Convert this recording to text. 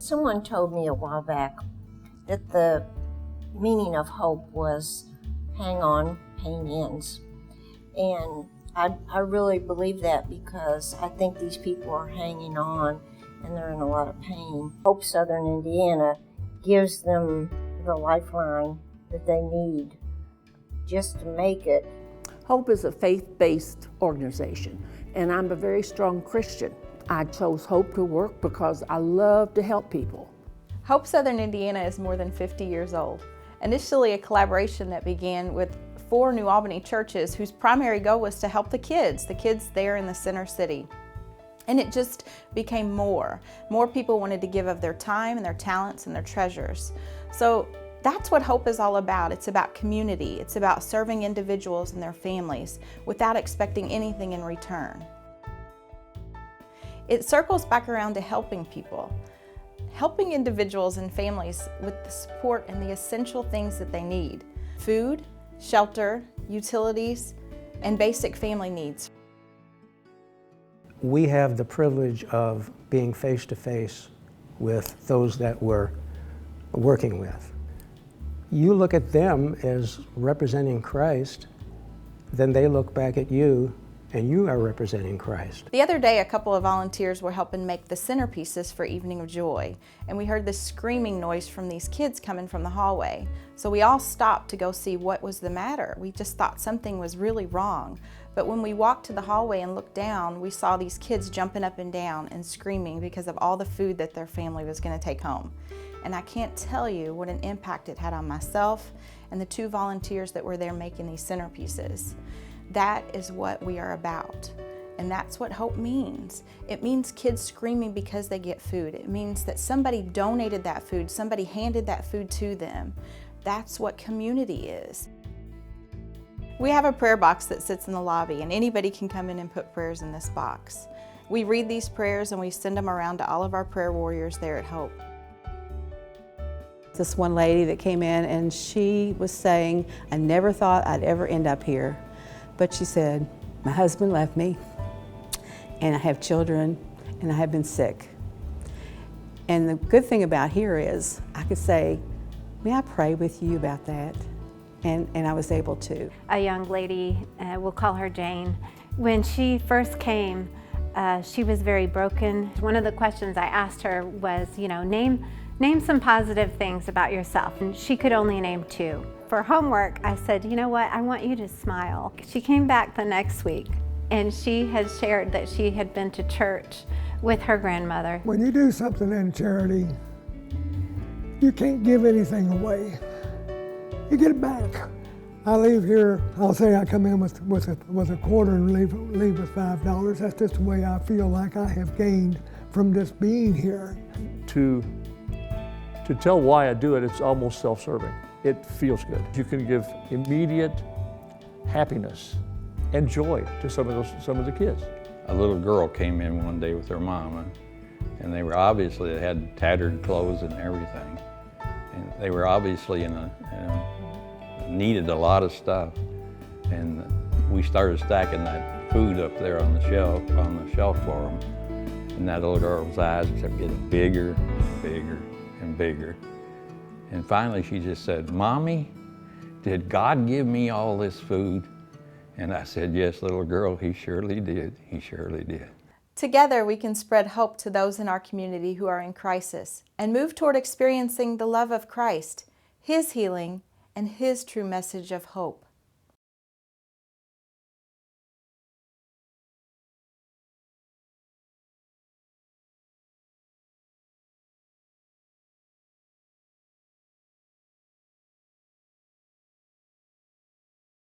Someone told me a while back that the meaning of hope was hang on, pain ends. And I really believe that because I think these people are hanging on and they're in a lot of pain. Hope Southern Indiana gives them the lifeline that they need just to make it. Hope is a faith-based organization, and I'm a very strong Christian. I chose Hope to work because I love to help people. Hope Southern Indiana is more than 50 years old. Initially a collaboration that began with 4 New Albany churches whose primary goal was to help the kids there in the center city. And it just became more. More people wanted to give of their time and their talents and their treasures. So that's what Hope is all about. It's about community. It's about serving individuals and their families without expecting anything in return. It circles back around to helping people. Helping individuals and families with the support and the essential things that they need. Food, shelter, utilities, and basic family needs. We have the privilege of being face-to-face with those that we're working with. You look at them as representing Christ, then they look back at you and you are representing Christ. The other day, a couple of volunteers were helping make the centerpieces for Evening of Joy, and we heard this screaming noise from these kids coming from the hallway. So we all stopped to go see what was the matter. We just thought something was really wrong. But when we walked to the hallway and looked down, we saw these kids jumping up and down and screaming because of all the food that their family was going to take home. And I can't tell you what an impact it had on myself and the 2 volunteers that were there making these centerpieces. That is what we are about, and that's what hope means. It means kids screaming because they get food. It means that somebody donated that food, somebody handed that food to them. That's what community is. We have a prayer box that sits in the lobby, and anybody can come in and put prayers in this box. We read these prayers and we send them around to all of our prayer warriors there at Hope. This one lady that came in and she was saying, I never thought I'd ever end up here. But she said, my husband left me, and I have children, and I have been sick. And the good thing about here is I could say, may I pray with you about that? And I was able to. A young lady, we'll call her Jane, when she first came, she was very broken. One of the questions I asked her was, name some positive things about yourself. And she could only name 2. For homework, I said, you know what, I want you to smile. She came back the next week and she had shared that she had been to church with her grandmother. When you do something in charity, you can't give anything away. You get it back. I leave here, I'll say I come in with a quarter and leave with $5. That's just the way I feel like I have gained from just being here. To tell why I do it, it's almost self-serving. It feels good. You can give immediate happiness and joy to some of the kids. A little girl came in one day with her mama, and they had tattered clothes and everything. And they were obviously needed a lot of stuff. And we started stacking that food up there on the shelf for them. And that little girl's eyes kept getting bigger and bigger and bigger. And finally she just said, Mommy, did God give me all this food? And I said, yes, little girl, He surely did. He surely did. Together we can spread hope to those in our community who are in crisis and move toward experiencing the love of Christ, His healing, and His true message of hope.